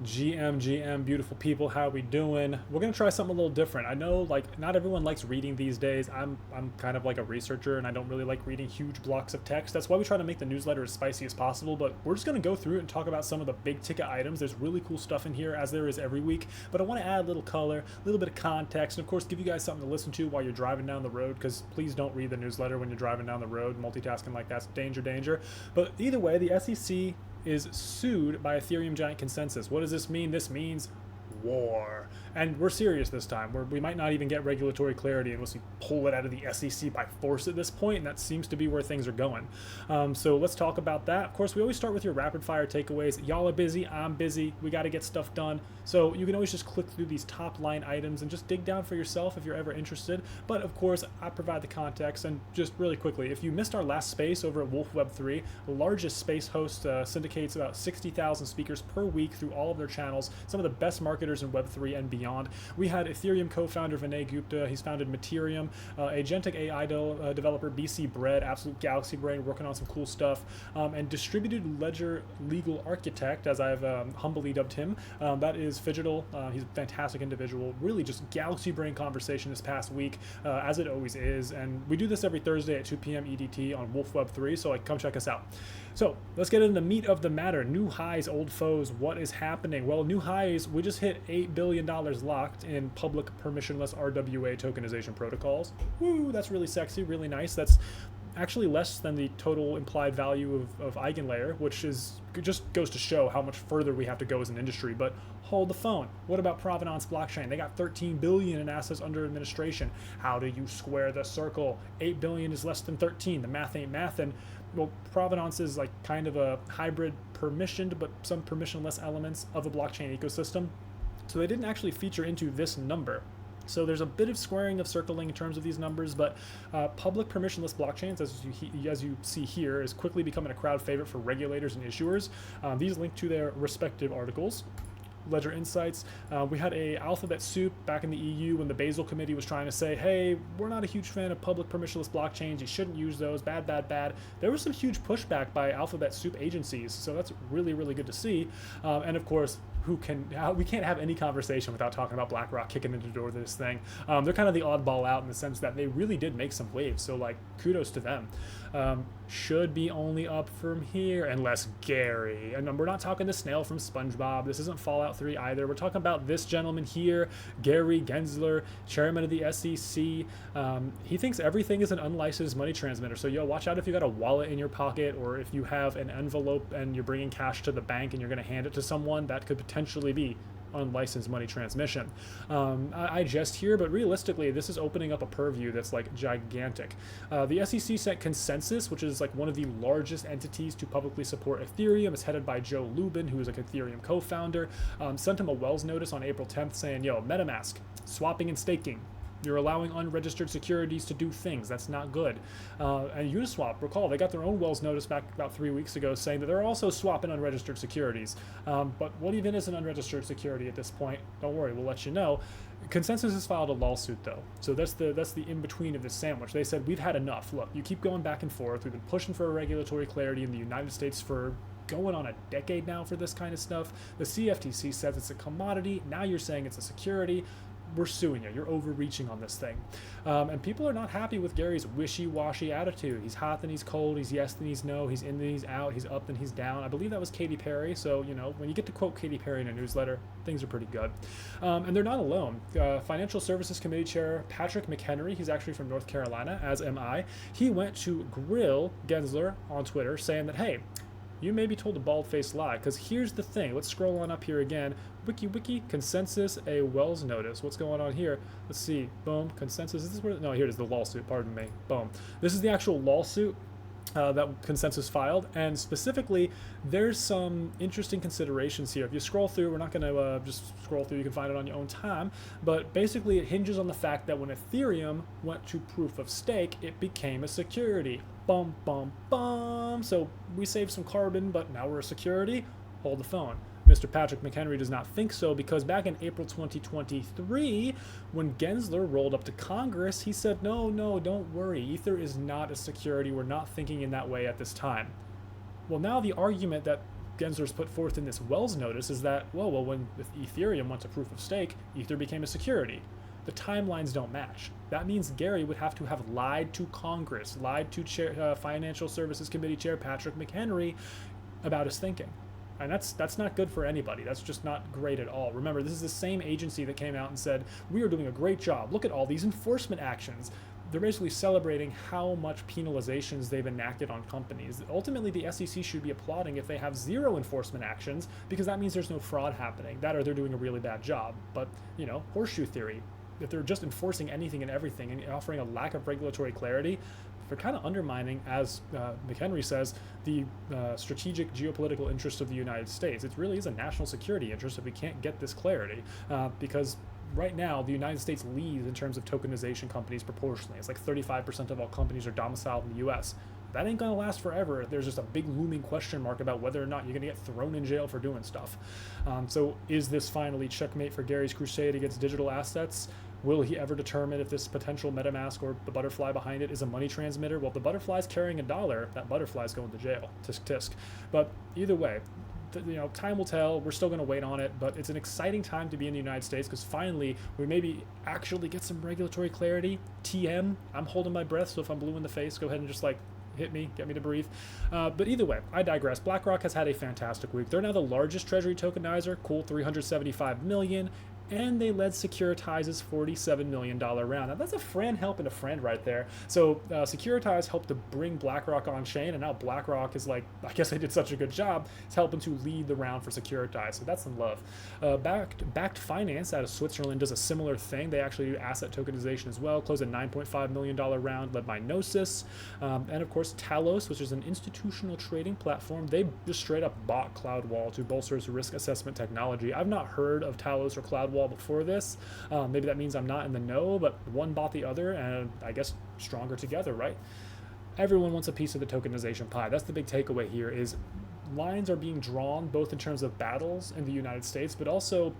GM, beautiful people, how we doing? We're gonna try something a little different. I know, like, not everyone likes reading these days. I'm kind of like a researcher, and I don't really like reading huge blocks of text. That's why we try to make the newsletter as spicy as possible. But we're just gonna go through it and talk about some of the big ticket items. There's really cool stuff in here, as there is every week. But I want to add a little color, a little bit of context, and of course, give you guys something to listen to while you're driving down the road. Because please don't read the newsletter when you're driving down the road. Multitasking like that's danger, danger. But either way, the SEC is sued by Ethereum giant Consensys. What does this mean? This means war. And we're serious this time. We might not even get regulatory clarity unless we pull it out of the SEC by force at this point, and that seems to be where things are going. So let's talk about that. Of course, we always start with your rapid fire takeaways. Y'all are busy, I'm busy, we got to get stuff done. So you can always just click through these top line items and just dig down for yourself if you're ever interested. But of course, I provide the context. And just really quickly, if you missed our last space over at Wolf Web 3, the largest space host syndicates about 60,000 speakers per week through all of their channels, some of the best marketers in Web 3 and beyond. We had Ethereum co-founder Vinay Gupta. He's founded Materium, agentic AI developer BC Bread, absolute galaxy brain, working on some cool stuff, and distributed ledger legal architect, as I've humbly dubbed him. That is Fidgetal. He's a fantastic individual. Really just galaxy brain conversation this past week, as it always is. And we do this every Thursday at 2 p.m. EDT on Wolf Web 3, so come check us out. So let's get into the meat of the matter. New highs, old foes. What is happening? Well, new highs, we just hit $8 billion locked in public permissionless RWA tokenization protocols. Woo, that's really sexy, really nice. That's actually less than the total implied value of Eigenlayer, which is just goes to show how much further we have to go as an industry. But hold the phone. What about Provenance blockchain? They got 13 billion in assets under administration. How do you square the circle? 8 billion is less than 13. The math ain't mathin'. Well, Provenance is like kind of a hybrid permissioned, but some permissionless elements of a blockchain ecosystem. So they didn't actually feature into this number. So there's a bit of squaring of circling in terms of these numbers, but public permissionless blockchains, as you see here, is quickly becoming a crowd favorite for regulators and issuers. These link to their respective articles. Ledger Insights. We had a alphabet soup back in the EU when the Basel Committee was trying to say, hey, we're not a huge fan of public permissionless blockchains. You shouldn't use those. Bad, bad, bad. There was some huge pushback by alphabet soup agencies. So that's really, really good to see. And of course, we can't have any conversation without talking about BlackRock kicking into the door of this thing. They're kind of the oddball out in the sense that they really did make some waves. So like, kudos to them. Should be only up from here unless Gary, and we're not talking the snail from SpongeBob. This isn't Fallout 3 either. We're talking about this gentleman here, Gary Gensler, chairman of the SEC. He thinks everything is an unlicensed money transmitter. So yo, watch out if you got a wallet in your pocket, or if you have an envelope and you're bringing cash to the bank and you're going to hand it to someone, that could potentially be unlicensed money transmission. I jest here, but realistically, this is opening up a purview that's like gigantic. The SEC sent Consensys, which is like one of the largest entities to publicly support Ethereum. It's headed by Joe Lubin, who is like Ethereum co-founder. Sent him a Wells notice on April 10th saying, yo, MetaMask, swapping and staking. You're allowing unregistered securities to do things. That's not good. And Uniswap, recall, they got their own Wells notice back about 3 weeks ago saying that they're also swapping unregistered securities. But what even is an unregistered security at this point? Don't worry, we'll let you know. Consensys has filed a lawsuit, though. So that's the in-between of this sandwich. They said, we've had enough. Look, you keep going back and forth. We've been pushing for regulatory clarity in the United States for going on a decade now for this kind of stuff. The CFTC says it's a commodity. Now you're saying it's a security. We're suing you. You're overreaching on this thing. And people are not happy with Gary's wishy-washy attitude. He's hot, then he's cold. He's yes, then he's no. He's in, then he's out. He's up, then he's down. I believe that was Katy Perry. So, you know, when you get to quote Katy Perry in a newsletter, things are pretty good. And they're not alone. Financial Services Committee Chair Patrick McHenry, he's actually from North Carolina, as am I. He went to grill Gensler on Twitter saying that, hey, you may be told a bald-faced lie, because here's the thing. Let's scroll on up here again. Wiki, Consensys, a Wells notice. What's going on here? Let's see. Boom, Consensys. Is this where? No, here it is, the lawsuit. Pardon me. Boom. This is the actual lawsuit that Consensys filed, and specifically, there's some interesting considerations here. If you scroll through, we're not going to just scroll through. You can find it on your own time, but basically, it hinges on the fact that when Ethereum went to proof of stake, it became a security. Bum, bum, bum. So we saved some carbon, but now we're a security. Hold the phone. Mr. Patrick McHenry does not think so, because back in April 2023, when Gensler rolled up to Congress, he said, no, don't worry. Ether is not a security. We're not thinking in that way at this time. Well, now the argument that Gensler's put forth in this Wells notice is that, well, when Ethereum went to proof of stake, Ether became a security. The timelines don't match. That means Gary would have to have lied to Congress, lied to Financial Services Committee Chair Patrick McHenry about his thinking. And that's not good for anybody. That's just not great at all. Remember, this is the same agency that came out and said, we are doing a great job. Look at all these enforcement actions. They're basically celebrating how much penalizations they've enacted on companies. Ultimately, the SEC should be applauding if they have zero enforcement actions, because that means there's no fraud happening. That or they're doing a really bad job. But, horseshoe theory. If they're just enforcing anything and everything and offering a lack of regulatory clarity, they're kind of undermining, as McHenry says, the strategic geopolitical interests of the United States. It really is a national security interest if we can't get this clarity, because right now, the United States leads in terms of tokenization companies proportionally. It's like 35% of all companies are domiciled in the US. That ain't gonna last forever. There's just a big looming question mark about whether or not you're gonna get thrown in jail for doing stuff. So is this finally checkmate for Gary's crusade against digital assets? Will he ever determine if this potential MetaMask or the butterfly behind it is a money transmitter? Well, if the butterfly's carrying $1, that butterfly's going to jail. Tisk tisk. But either way, time will tell. We're still going to wait on it, but it's an exciting time to be in the United States because finally we maybe actually get some regulatory clarity. TM, I'm holding my breath, so if I'm blue in the face, go ahead and just hit me, get me to breathe. But either way, I digress. BlackRock has had a fantastic week. They're now the largest treasury tokenizer, cool, 375 million. And they led Securitize's $47 million round. Now, that's a friend helping a friend right there. So Securitize helped to bring BlackRock on chain, and now BlackRock is I guess they did such a good job, it's helping to lead the round for Securitize. So that's some love. Backed Finance out of Switzerland does a similar thing. They actually do asset tokenization as well, closed a $9.5 million round led by Gnosis. And of course, Talos, which is an institutional trading platform, they just straight up bought CloudWall to bolster its risk assessment technology. I've not heard of Talos or CloudWall before this. Maybe that means I'm not in the know, but one bought the other, and I guess stronger together, right? Everyone wants a piece of the tokenization pie. That's the big takeaway here is lines are being drawn both in terms of battles in the United States, but also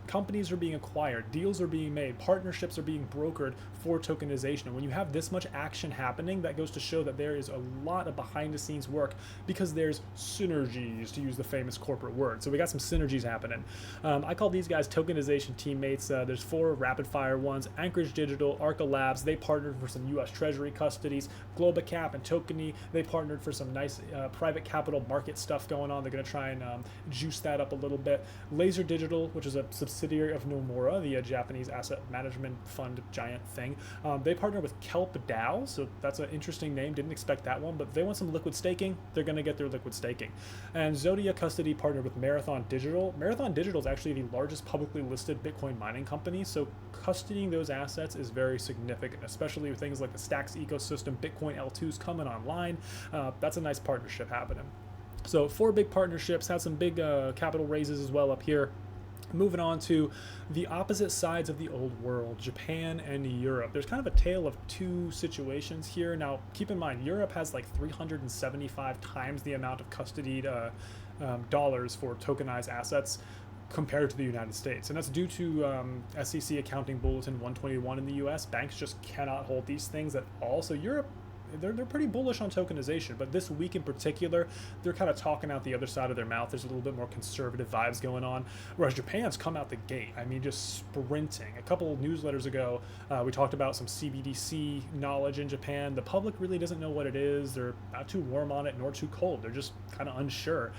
companies are being acquired, deals are being made, partnerships are being brokered for tokenization. And when you have this much action happening, that goes to show that there is a lot of behind the scenes work because there's synergies, to use the famous corporate word. So we got some synergies happening. I call these guys tokenization teammates. There's 4 rapid fire ones: Anchorage Digital, Arca Labs, they partnered for some US Treasury custodies. Globacap and Tokeny, they partnered for some nice private capital market stuff going on. They're going to try and juice that up a little bit. Laser Digital, which is a subsidiary of Nomura, the Japanese asset management fund giant thing. They partner with Kelp DAO, so that's an interesting name. Didn't expect that one, but they want some liquid staking. They're going to get their liquid staking. And Zodia Custody partnered with Marathon Digital. Marathon Digital is actually the largest publicly listed Bitcoin mining company, so custodying those assets is very significant, especially with things like the Stacks ecosystem, Bitcoin L2s coming online. That's a nice partnership happening. So 4 big partnerships, had some big capital raises as well up here. Moving on to the opposite sides of the old world, Japan and Europe. There's kind of a tale of 2 situations here. Now, keep in mind, Europe has 375 times the amount of custodied dollars for tokenized assets compared to the United States. And that's due to SEC Accounting Bulletin 121 in the US. Banks just cannot hold these things at all. So Europe, they're pretty bullish on tokenization, but this week in particular, they're kind of talking out the other side of their mouth. There's a little bit more conservative vibes going on, whereas Japan's come out the gate. I mean, just sprinting. A couple of newsletters ago, we talked about some CBDC knowledge in Japan. The public really doesn't know what it is. They're not too warm on it nor too cold. They're just kind of unsure.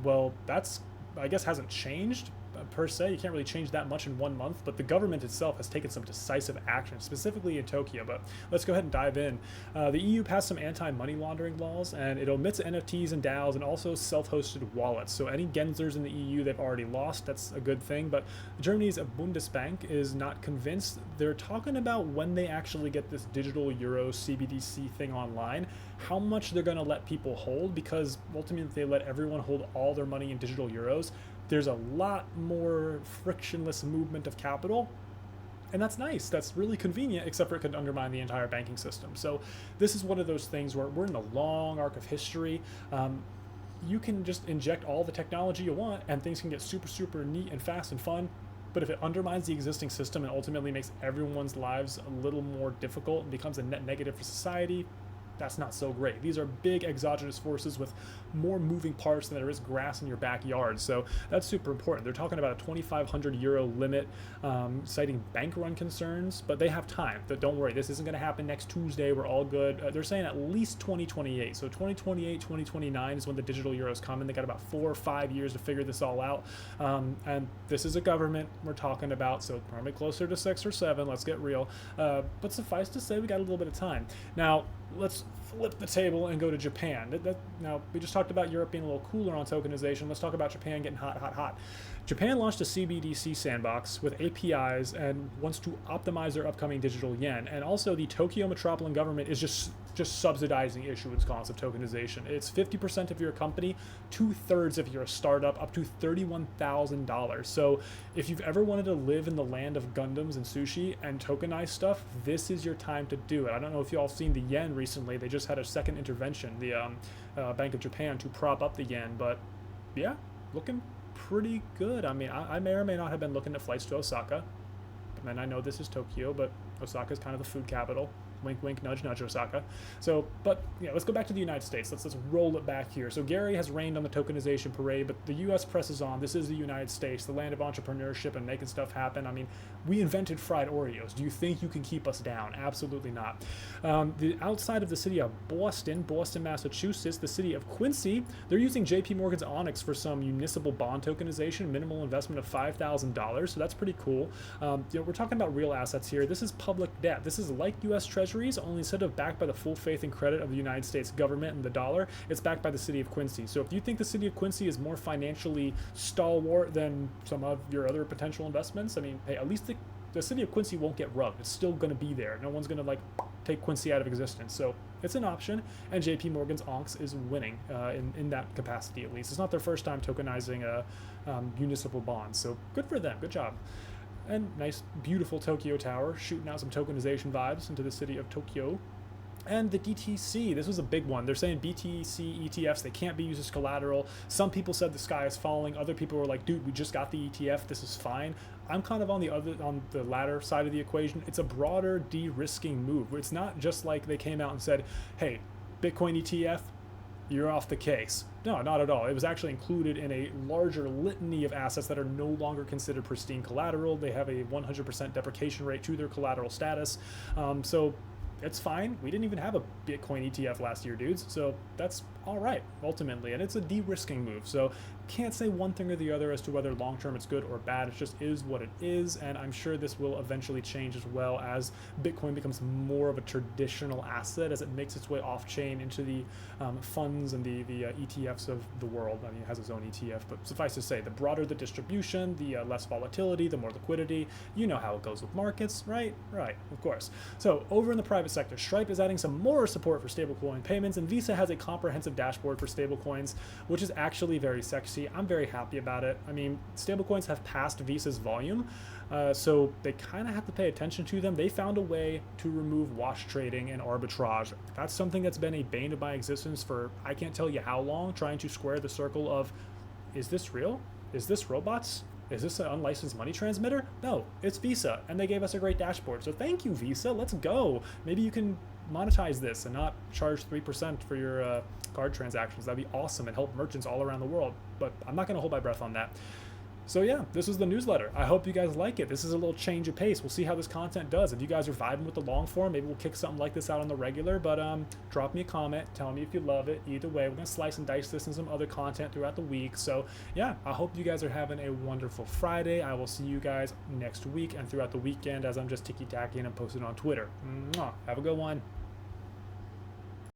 Well, that's, I guess, hasn't changed per se. You can't really change that much in 1 month, but the government itself has taken some decisive action, specifically in Tokyo. But let's go ahead and dive in. The EU passed some anti-money laundering laws, and it omits NFTs and DAOs and also self-hosted wallets. So any Genslers in the EU they've already lost. That's a good thing. But Germany's Bundesbank is not convinced. They're talking about when they actually get this digital euro CBDC thing online, how much they're going to let people hold, because ultimately if they let everyone hold all their money in digital euros, there's a lot more frictionless movement of capital, and that's nice. That's really convenient, except for it could undermine the entire banking system. So this is one of those things where we're in a long arc of history. You can just inject all the technology you want, and things can get super, super neat and fast and fun. But if it undermines the existing system and ultimately makes everyone's lives a little more difficult and becomes a net negative for society, that's not so great. These are big exogenous forces with more moving parts than there is grass in your backyard. So that's super important. They're talking about a 2,500 euro limit, citing bank run concerns, but they have time. Don't worry, this isn't going to happen next Tuesday. We're all good. They're saying at least 2028. So 2028, 2029 is when the digital euros come in. They got about 4 or 5 years to figure this all out. And this is a government we're talking about, so probably closer to 6 or 7. Let's get real. But suffice to say, we got a little bit of time. Now, let's flip the table and go to Japan. Now, we just talked about Europe being a little cooler on tokenization. Let's talk about Japan getting hot, hot, hot. Japan launched a CBDC sandbox with APIs and wants to optimize their upcoming digital yen. And also, the Tokyo metropolitan government is just subsidizing issuance costs of tokenization. It's 50% if you're a company, 2/3 if you're a startup, up to $31,000. So if you've ever wanted to live in the land of Gundams and sushi and tokenize stuff, this is your time to do it. I don't know if you all seen the yen recently. They just had a second intervention, the Bank of Japan, to prop up the yen. But yeah, looking pretty good. I mean, I may or may not have been looking at flights to Osaka. And I know this is Tokyo, but Osaka is kind of the food capital. Wink, wink, nudge, nudge, Osaka. So, but yeah, let's go back to the United States. Let's roll it back here. So Gary has rained on the tokenization parade, but the U.S. presses on. This is the United States, the land of entrepreneurship and making stuff happen. I mean, we invented fried Oreos. Do you think you can keep us down? Absolutely not. Outside of the city of Boston, Massachusetts, the city of Quincy, they're using J.P. Morgan's Onyx for some municipal bond tokenization, minimal investment of $5,000. So that's pretty cool. We're talking about real assets here. This is public debt. This is like U.S. Treasuries, only instead of backed by the full faith and credit of the United States government and the dollar, it's backed by the city of Quincy. So if you think the city of Quincy is more financially stalwart than some of your other potential investments, I mean, hey, at least the city of Quincy won't get rubbed. It's still going to be there. No one's going to take Quincy out of existence. So it's an option, and JP Morgan's Onyx is winning in that capacity at least. It's not their first time tokenizing municipal bonds. So good for them. Good job. And nice, beautiful Tokyo Tower, shooting out some tokenization vibes into the city of Tokyo. And the DTC, this was a big one. They're saying BTC ETFs, they can't be used as collateral. Some people said the sky is falling. Other people were like, dude, we just got the ETF. This is fine. I'm kind of on the latter side of the equation. It's a broader de-risking move. It's not just like they came out and said, hey, Bitcoin ETF, you're off the case. No, not at all. It was actually included in a larger litany of assets that are no longer considered pristine collateral. They have a 100% deprecation rate to their collateral status. So it's fine. We didn't even have a Bitcoin ETF last year, dudes. So that's all right, ultimately. And it's a de-risking move. So can't say one thing or the other as to whether long-term it's good or bad. It just is what it is. And I'm sure this will eventually change as well as Bitcoin becomes more of a traditional asset as it makes its way off-chain into the funds and the ETFs of the world. I mean, it has its own ETF, but suffice to say, the broader the distribution, the less volatility, the more liquidity. You know how it goes with markets, right? Right, of course. So over in the private sector, Stripe is adding some more support for stablecoin payments, and Visa has a comprehensive dashboard for stablecoins, which is actually very sexy. I'm very happy about it. I mean, stablecoins have passed Visa's volume, so they kind of have to pay attention to them. They found a way to remove wash trading and arbitrage. That's something that's been a bane of my existence for I can't tell you how long, trying to square the circle of, is this real? Is this robots? Is this an unlicensed money transmitter? No, it's Visa, and they gave us a great dashboard. So thank you, Visa. Let's go. Maybe you can monetize this and not charge 3% for your card transactions. That'd be awesome and help merchants all around the world. But I'm not going to hold my breath on that. So yeah, this is the newsletter. I hope you guys like it. This is a little change of pace. We'll see how this content does. If you guys are vibing with the long form, maybe we'll kick something like this out on the regular, but drop me a comment, tell me if you love it. Either way, we're gonna slice and dice this and some other content throughout the week. So yeah, I hope you guys are having a wonderful Friday. I will see you guys next week and throughout the weekend as I'm just ticky-tacking and posting on Twitter. Mwah. Have a good one.